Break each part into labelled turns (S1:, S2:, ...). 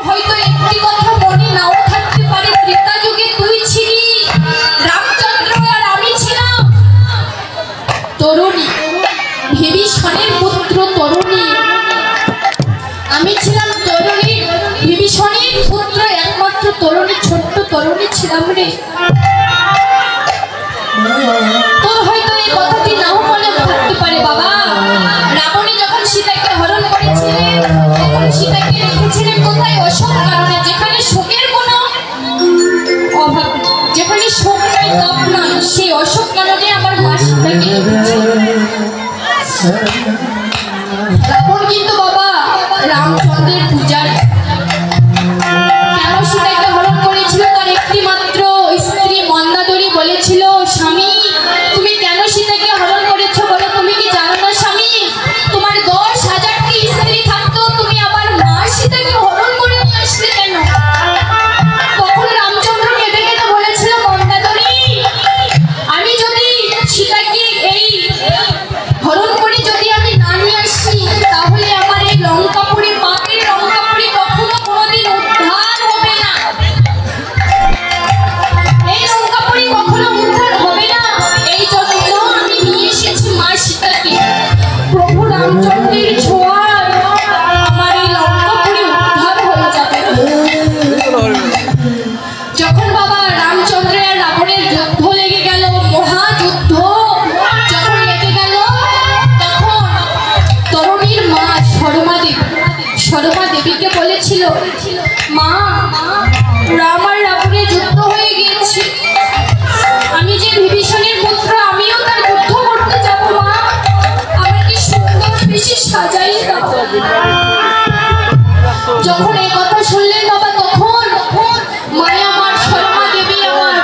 S1: হয়তো একটি কথা মনে নাও থাকতে পারে, ত্রেতা যুগে তুই ছিলি রামচন্দ্র আর আমি ছিলাম তরুণী, বিভীষণের পুত্র তরুণী। আমি ছিলাম তরুণী, বিভীষণের পুত্র একমাত্র তরুণী, ছোট্ট তরুণী ছিলাম রে। তোর হয়তো এই কথাটি নাও মনে থাকতে পারে বাবা। রাবণী যখন সীতাকে হরণ করেছিলেন তখন সীতাকে রেখেছিলেন কোথায়? অশোক কারণে, যেখানে শোকের কোনো অভাব, যেখানে শোক নাই তাপ নাই, সেই অশোক কারণে আমার মা সীতাকে রাবণ কিন্তু বাবা রামচন্দ্রের পূজার। কেন সীতাকে হরণ করেছিল? তার একটি মাত্র স্ত্রী মন্দাদরী বলেছিল, স্বামী তুমি কেন সীতাকে হরণ করেছো বলো? তুমি কি জানো না স্বামী, তোমার 10,000টি স্ত্রী থাকতো, তুমি আবার মা সীতাকে হরণ করে নিয়ে আসলে কেন? তখন রামচন্দ্র কেঁদে কেঁদে বলেছিল, মন্দাদরী আমি যদি সীতাকে এই হরণ করে যদি আমি না নিয়ে আসি তাহলে আমার এই লঙ্কাপুরী পাপের লঙ্কাপুরী কখনো কোনোদিন উদ্ধার হবে না, এই লঙ্কাপুরী কখনো উদ্ধার হবে না। এই জন্য আমি নিয়ে এসেছি মা সীতাকে। প্রভু রামচন্দ্রের ছোঁয়ায় আমার এই লঙ্কাপুরী উদ্ধার হয়ে যাবে। যখন বাবা রামচন্দ্র আর রাবণের যুদ্ধ লেগে গেল, মহাযুদ্ধ যখন লেগে গেল, তখন তরুণীর মা সরমা দেবীকে বলেছিল, মা রাম আর রাবণের যুদ্ধ হয়ে গিয়েছে, আমি যে বিভীষণের পুত্র আমিও তার যুদ্ধ করতে যাব, মা আমাকে সুন্দর বেশি সাজাই দাও। যখন এই কথা শুনলেন বাবা তখন মায়া আমার শর্মা দেবী আমার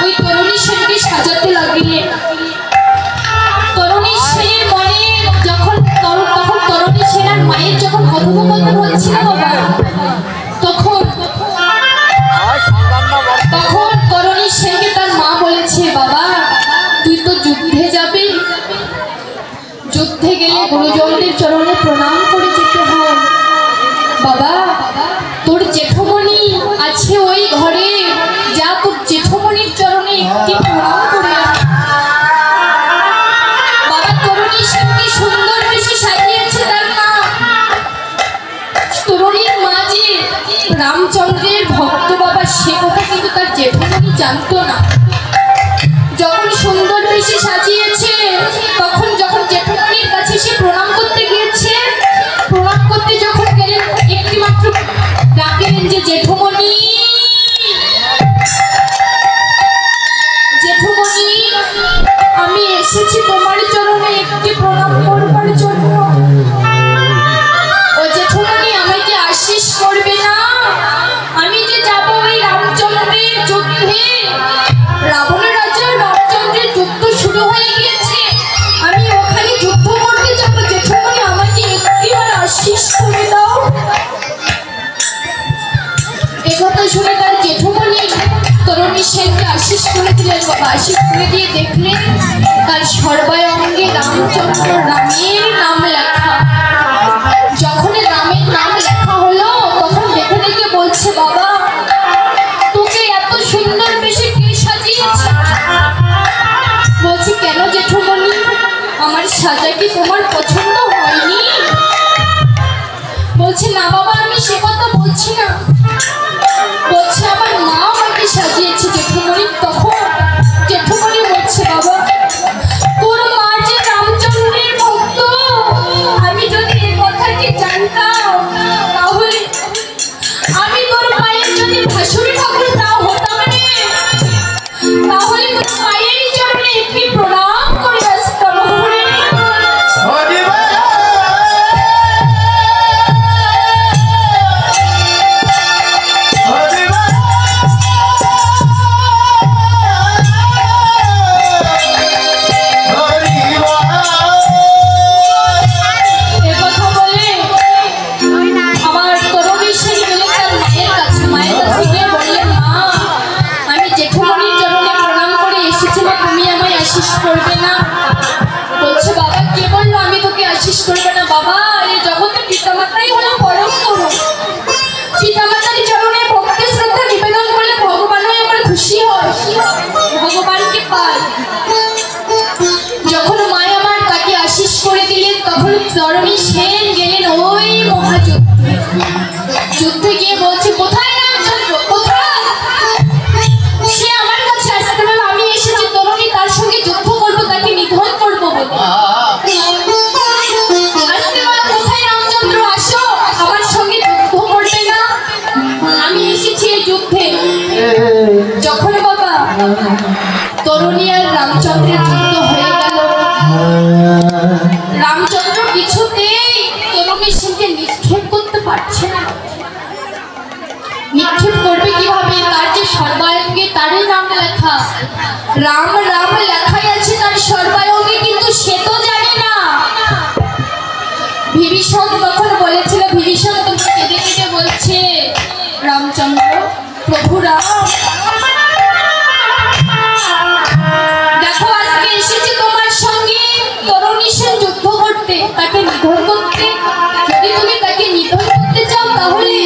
S1: ওই তরুণী সেনকে সাজাতে লাগলেন। তরুণী সেনের মনে যখন তখন তরুণী সেনার মায়ের যখন কথোপকথন হচ্ছিল বাবা, তখন তরুণী সেনকে তার মা বলেছে, বাবা তুই তো যুদ্ধে যাবি, যুদ্ধে গেলে গুরুজনদের চরণে প্রণাম করে যেতে হয়। বাবা তোর জেঠমণি আছে ওই ঘরে, যা তোর জেঠমণির চরণে একটি প্রণাম করে আয়। বাবা তরুণী সেনকে সুন্দর বেশি সাজিয়েছে তার মা। তরুণীর মা যে রামচন্দ্রের ভক্ত বাবা সে কথা কিন্তু তার জেঠমণি জানতো না। যখন সুন্দর বেশি সাজিয়েছে তখন যখন জেঠমণির কাছে সে প্রণাম করতে গিয়েছে, প্রণাম করতে যখন গেলেন একটি মাত্র ডাকলেন যে জেঠমণি, জেঠমণি আমি এসেছি তোমার চরণে একটি প্রণাম করবার জন্য। ও জেঠমণি আমাকে আশীষ করবে না? আমি যে যাব ওই রামচন্দ্রের যুদ্ধে, রাবণ রাজা রামচন্দ্রের যুদ্ধ শুরু হয়ে গিয়েছে, আমি ওখানে যুদ্ধ করতে যাব, জেঠমণি আমাকে একটিবার আশীষ করে দাও। একথা শুনে তার জেঠমণি তরুণী সেনকে আশীষ করে দিলেন বাবা। আশীষ করে দিয়ে দেখলেন তার সর্বায় অঙ্গে রামচন্দ্র রামের নাম লেখা। যখন রামের নাম লেখা হলো তখন দেখে দেখে বলছে, বাবা তোকে এত সুন্দর বেশি কে সাজিয়েছে? বলছি কেন জেঠমণি, আমার সাজা কি তোমার পছন্দ হয়নি? বলছে না বাবা আমি সে কথা বলছি না, বলছে আমার মা আমাকে সাজিয়েছে জেঠমণি। তখন জেঠমণি বলছে, বাবা তোর মা যে রামচন্দ্রের ভক্ত, আমি যদি যুদ্ধে যখন বাবা তরুণী আর রামচন্দ্রের যুদ্ধ হয়ে গেল, রামচন্দ্র কিছুতেই তরুণী সেনকে নিক্ষেপ করতে পারছে না। নিক্ষেপ করবে কিভাবে? তার যে সর্বাঙ্গে তারই নাম লেখা, রাম রাম লেখাই আছে তার সর্বাঙ্গে, কিন্তু সে তো জানে না। বিভীষণ তখন বলেছিল, বিভীষণ তুমি কেঁদে কেঁদে বলছে, রামচন্দ্র প্রভু রাম দেখো আজকে এসেছে তোমার সঙ্গে তরুণী সেন যুদ্ধ করতে, তাকে নিধন করতে। যদি তুমি তাকে নিধন করতে চাও তাহলে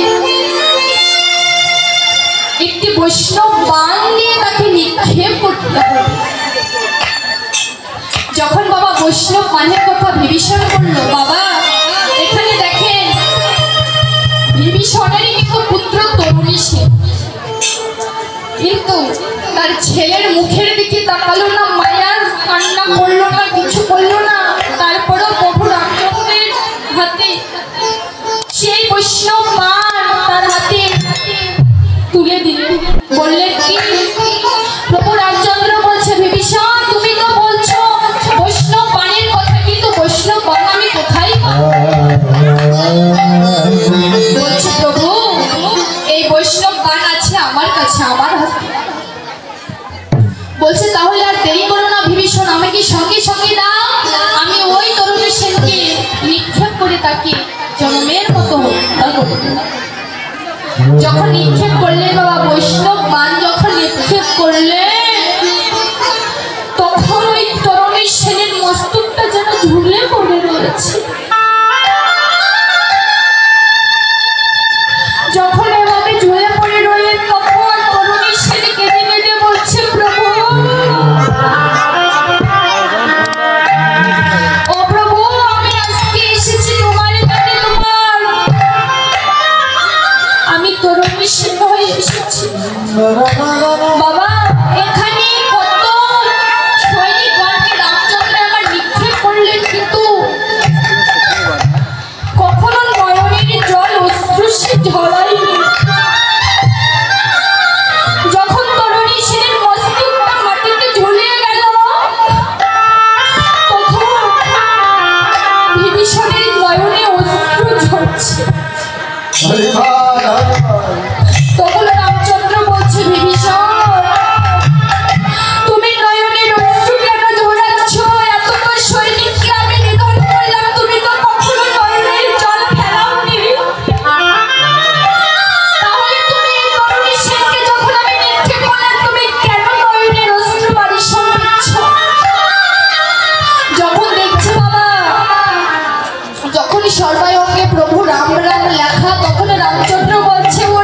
S1: একটি বৈষ্ণব বাণ দিয়ে তাকে নিক্ষেপ করতে হবে। যখন বাবা বৈষ্ণব বাণের কথা বিভীষণ বলল, বাবা এখানে দেখেন বিভীষণেরই কিন্তু পুত্র তরুণী সেন, কিন্তু তার ছেলের মুখের দিকে তাকালো না, মায়ার কান্না করলো না, কিছু করলো না। তারপরেও প্রভু রামচন্দ্রের হাতে সেই বৈষ্ণব বাণ তার হাতে তুলে দিলেন। বললেন কি? প্রভু রামচন্দ্র বলছে, বিভীষণ তুমি তো বলছো বৈষ্ণব বাণের কথা, কিন্তু বৈষ্ণব বাণ আমি কোথায় পাবো? বলছে প্রভু এই বৈষ্ণব বাণ আছে আমার কাছে, আমার হাতে। বলছে তাহলে আর দেরি করো না বিভীষণ, আমাকে সঙ্গে সঙ্গে দাও, আমি ওই তরুণী সেনকে নিক্ষেপ করে তাকে জন্মের মতো হত্যা করব। যখন নিক্ষেপ করলেন বাবা বৈষ্ণব বাণ, যখন নিক্ষেপ করলেন তখন ওই তরুণী সেনের মস্তকটা যেন ঝুলে পড়ে রয়েছে। যখন এভাবে ঝুলে পড়ে রইলেন তখন তরুণী সেন কেঁদে কেঁদে বলছে, প্রভু ও প্রভু আমি আজকে এসেছি তোমার কাছে, আমি তরুণী সেন হয়ে এসেছি। বাবা এখানে কত সৈনিকগণকে রামচন্দ্র আমার নিক্ষেপ করলেন, কিন্তু কখনো নয়নের জল অশ্রুসে ঝরায়নি। যখন তরুণী সেনের মস্তকটা মাটিতে ঝুলে গেল তখন বিভীষণের নয়নে অশ্রু ঝরছে। তখন রামচন্দ্র বলছে, বিভীষণ তুমি নয়নের অশ্রু কেন ঝরাচ্ছ? এত তোর সৈনিককে আমি নিধন করলাম, তুমি তো কখনো নয়নের জল ফেলাওনি। তাহলে তুমি এই তরুণী সেনকে যখন আমি নিক্ষেপ করলাম তুমি কেন নয়নের অশ্রু বারিশন দিচ্ছ? যখন দেখছে বাবা যখন সর্বাঙ্গে প্রভু রাম রাম লেখা, তখন রামচন্দ্র বলছে, ও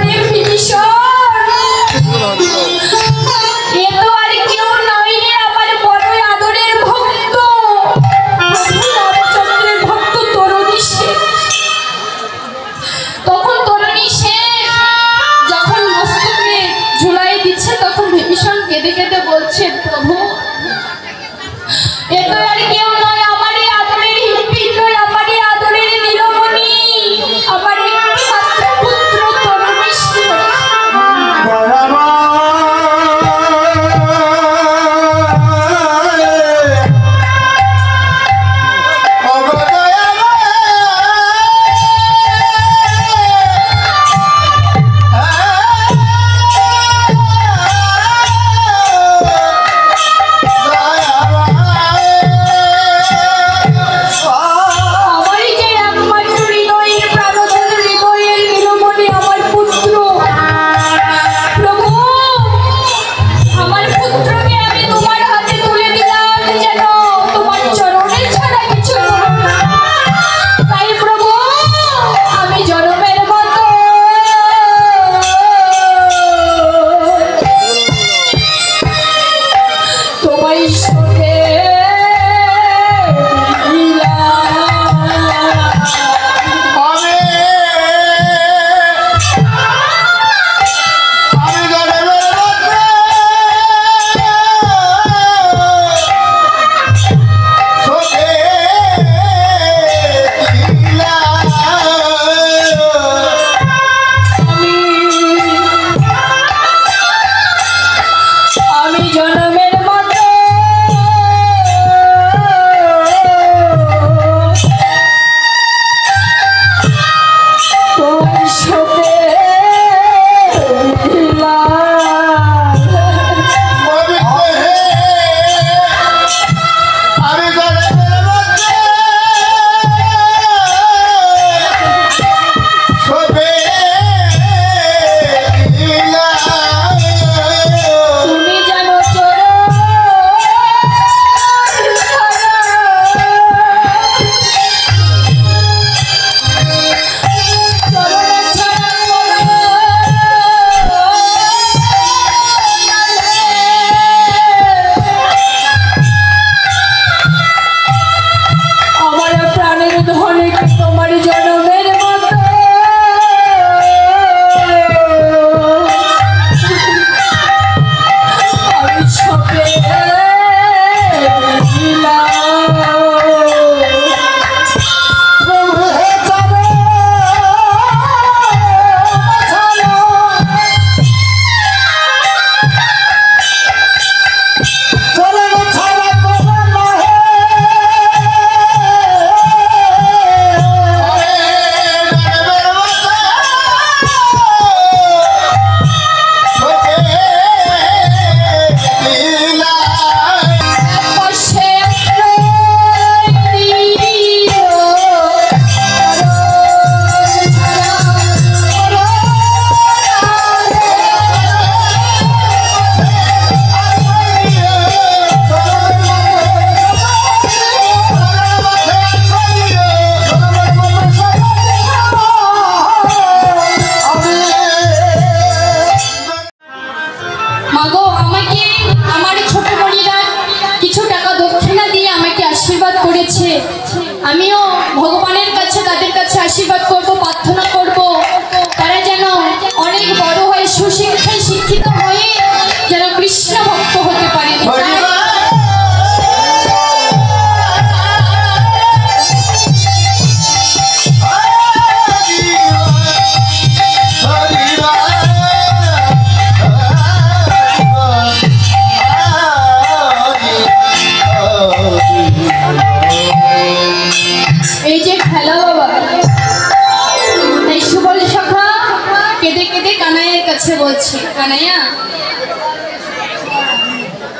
S1: কাছে বলছে, কানাইয়া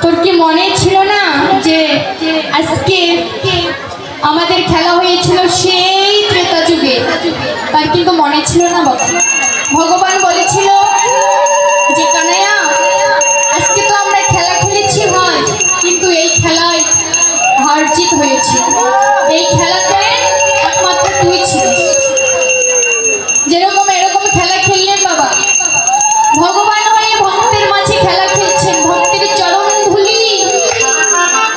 S1: তোর কি মনে ছিল না যে আজকে আমাদের খেলা হয়েছিল সেই ত্রেতা যুগে? তার কিন্তু মনে ছিল না বাবা। ভগবান বলেছিল যে কানাইয়া আজকে তো আমরা খেলা খেলেছি ভাই, কিন্তু এই খেলায় হার জিত হয়েছে। এই খেলাতে একমাত্র তুই ছিলিস। যেরকম এরকম খেলা খেললেন বাবা, ভগবান হয়ে ভক্তের মাঝে খেলা খেলছেন। ভক্তের চরণ ধুলি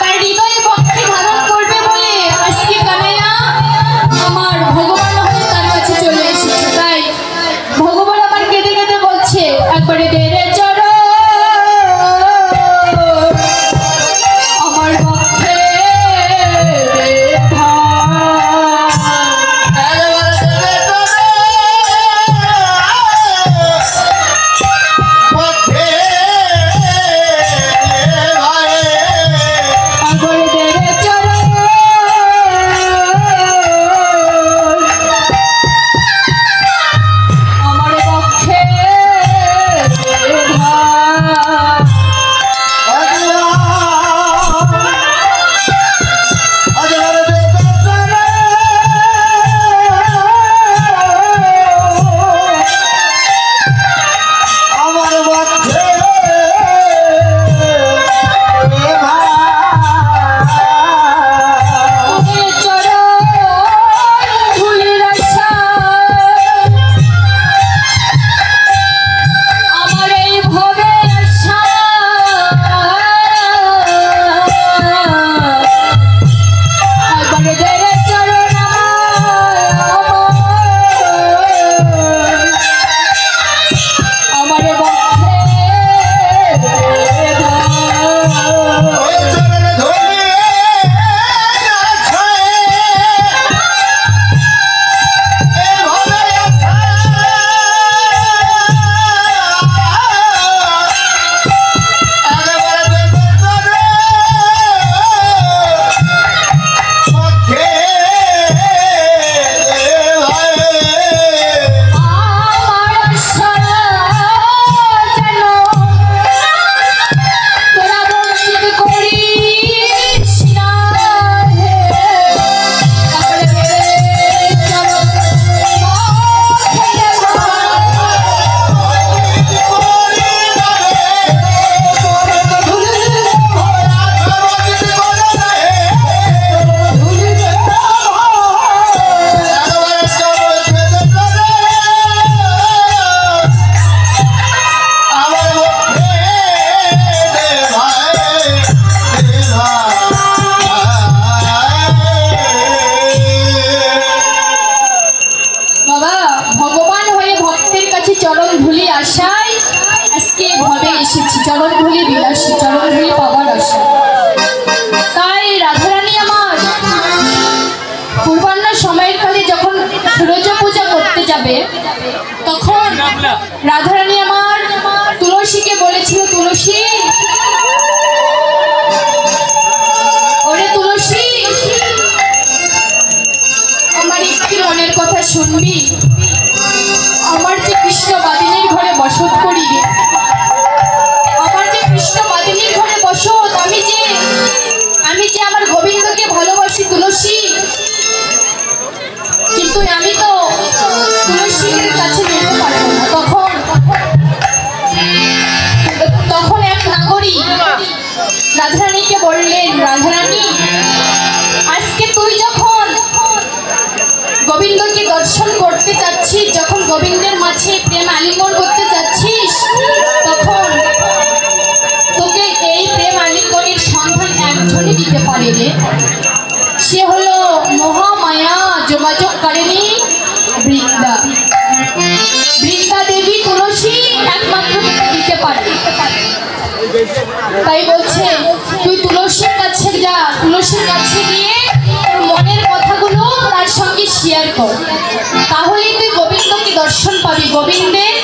S1: তার হৃদয়ে ভক্তি ধারণ করবে বলে আজকে কানাইয়া আমার ভগবান হয়ে তার কাছে চলে এসেছে। তাই ভগবান আমার কেঁদে কেঁদে বলছে, একবারে দে রে চরণ আমার ভক্তে চরণ ধুলি আশায় আজকে ভবে এসেছি, চরণ ধুলি বিলাসী, চরণ ধুলি পাওয়ার আশা। তাই রাধারানী আমার পূর্বাহ্ন সময়ের কালে যখন রোজা পূজা করতে যাবে, তখন রাধারানী আমার তুলসীকে বলেছিল, তুলসী ওরে তুলসী আমার একটি মনের কথা শুনবি? আমার যে কৃষ্ণ বাদিনীর ঘরে বসত করি রে, আমার যে কৃষ্ণ বাদিনীর ঘরে বসত, আমি যে আমার গোবিন্দকে ভালোবাসি তুলসী, কিন্তু আমি তো তুলসীর কাছে যেতে পারবো না। তখন এক নাগরী রাধারানীকে বললেন, রাধারানী আজকে তুই যখন গোবিন্দকে দর্শন করতে যাচ্ছিস, যখন গোবিন্দের মাঝে প্রেম আলিঙ্গন করতে যাচ্ছিস, তখন তোকে এই প্রেম আলিঙ্গনের সন্ধান একজনই দিতে পারে রে, সে হলো মহামায়া যোগাযোগকারিণী বৃন্দা। বৃন্দা দেবী তুলসী একমাত্র দিতে পারে। তাই বলছে তুই তুলসীর কাছে যা, তুলসীর কাছে গিয়ে তোর মনের কথাগুলো তার সঙ্গে শেয়ার কর, তাহলেই তুই গোবিন্দকে দর্শন পাবি, গোবিন্দের